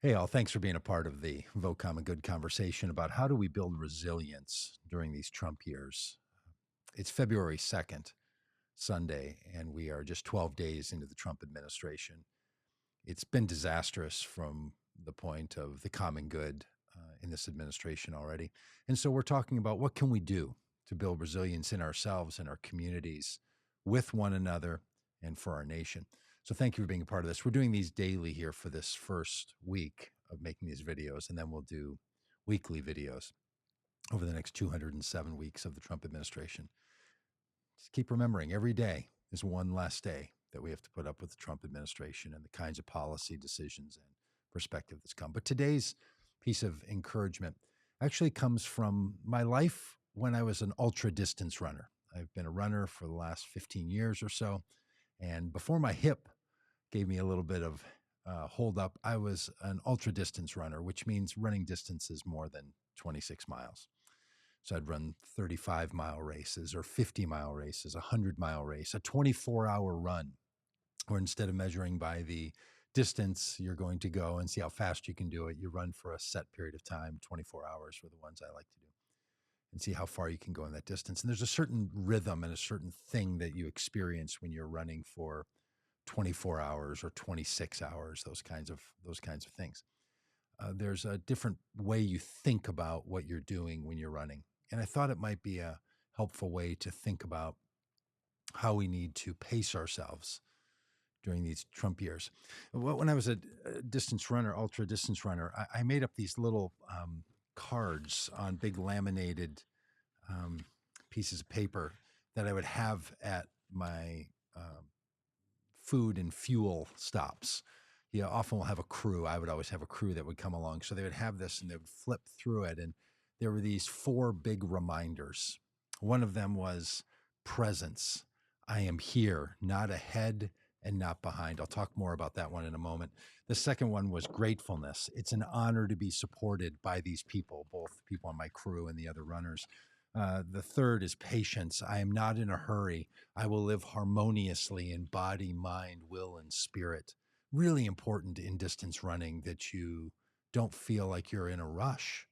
Hey, all. Thanks for being a part of the Vote Common Good conversation about how do we build resilience during these Trump years. It's February 2nd, Sunday, and we are just 12 days into the Trump administration. It's been disastrous from the point of the common good in this administration already. And so we're talking about what can we do to build resilience in ourselves and our communities with one another and for our nation. So thank you for being a part of this. We're doing these daily here for this first week of making these videos, and then we'll do weekly videos over the next 207 weeks of the Trump administration. Just keep remembering every day is one less day that we have to put up with the Trump administration and the kinds of policy decisions and perspective that's come. But today's piece of encouragement actually comes from my life when I was an ultra distance runner. I've been a runner for the last 15 years or so. And before my hip gave me a little bit of hold up, I was an ultra distance runner, which means running distances more than 26 miles. So I'd run 35-mile races or 50-mile races, a 100-mile race, a 24-hour run, where instead of measuring by the distance you're going to go and see how fast you can do it, you run for a set period of time. 24 hours were the ones I like to do, and see how far you can go in that distance. And there's a certain rhythm and a certain thing that you experience when you're running for 24 hours or 26 hours, those kinds of things. There's a different way you think about what you're doing when you're running. And I thought it might be a helpful way to think about how we need to pace ourselves during these Trump years. When I was a distance runner, ultra distance runner, I made up these little cards on big laminated pieces of paper that I would have at my food and fuel stops. You often will have a crew. I would always have a crew that would come along. So they would have this and they would flip through it. And there were these 4 big reminders. One of them was presence. I am here, not ahead and not behind. I'll talk more about that one in a moment. The second one was gratefulness. It's an honor to be supported by these people, both people on my crew and the other runners. The third is patience. I am not in a hurry. I will live harmoniously in body, mind, will, and spirit. Really important in distance running that you don't feel like you're in a rush.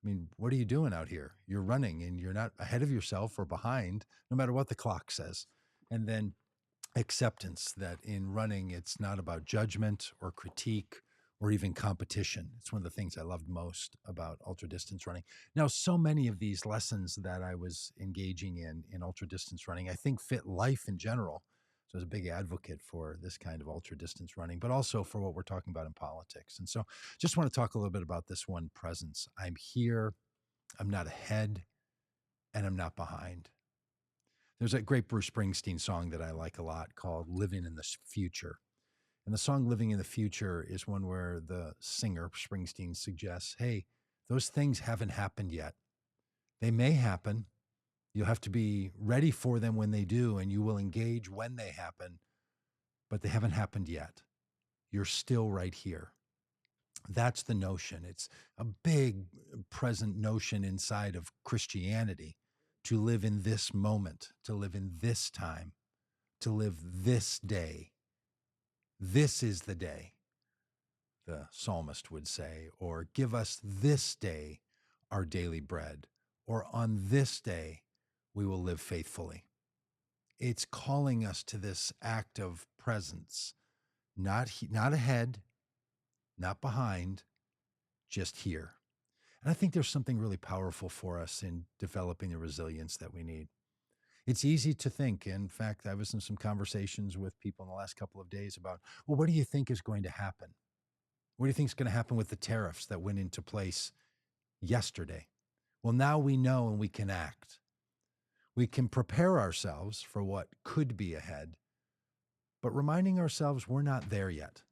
I mean, what are you doing out here? You're running and you're not ahead of yourself or behind, no matter what the clock says. And then acceptance that in running, it's not about judgment or critique or even competition. It's one of the things I loved most about ultra distance running. Now, so many of these lessons that I was engaging in ultra distance running, I think fit life in general. So I was a big advocate for this kind of ultra distance running, but also for what we're talking about in politics. And so just want to talk a little bit about this one, presence. I'm here, I'm not ahead, and I'm not behind. There's a great Bruce Springsteen song that I like a lot called Living in the Future. And the song Living in the Future is one where the singer, Springsteen, suggests, hey, those things haven't happened yet. They may happen. You'll have to be ready for them when they do, and you will engage when they happen, but they haven't happened yet. You're still right here. That's the notion. It's a big present notion inside of Christianity, to live in this moment, to live in this time, to live this day. This is the day, the psalmist would say, or give us this day our daily bread, or on this day we will live faithfully. It's calling us to this act of presence, not ahead, not behind, just here. And I think there's something really powerful for us in developing the resilience that we need. It's easy to think. In fact, I was in some conversations with people in the last couple of days about, well, what do you think is going to happen? What do you think is going to happen with the tariffs that went into place yesterday? Well, now we know and we can act. We can prepare ourselves for what could be ahead, but reminding ourselves we're not there yet.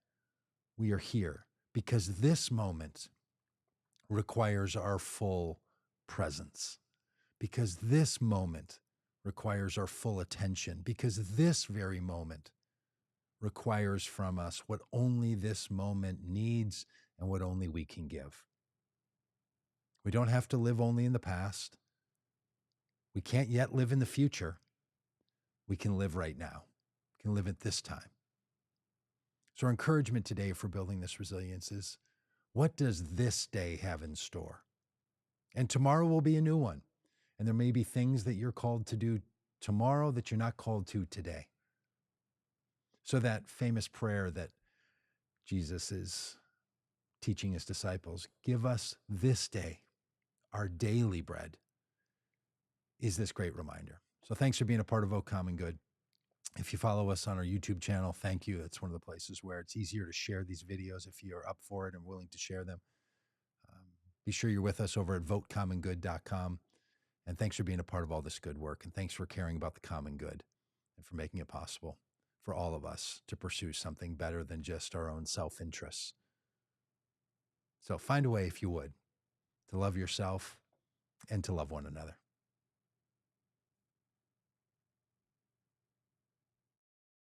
We are here because this moment requires our full presence, because this moment requires our full attention, because this very moment requires from us what only this moment needs and what only we can give. We don't have to live only in the past. We can't yet live in the future. We can live right now. We can live at this time. So our encouragement today for building this resilience is What does this day have in store? And tomorrow will be a new one. And there may be things that you're called to do tomorrow that you're not called to today. So that famous prayer that Jesus is teaching his disciples, give us this day our daily bread, is this great reminder. So thanks for being a part of O Common Good. If you follow us on our YouTube channel, thank you. It's one of the places where it's easier to share these videos if you're up for it and willing to share them. Be sure you're with us over at votecommongood.com. And thanks for being a part of all this good work. And thanks for caring about the common good and for making it possible for all of us to pursue something better than just our own self-interests. So find a way, if you would, to love yourself and to love one another.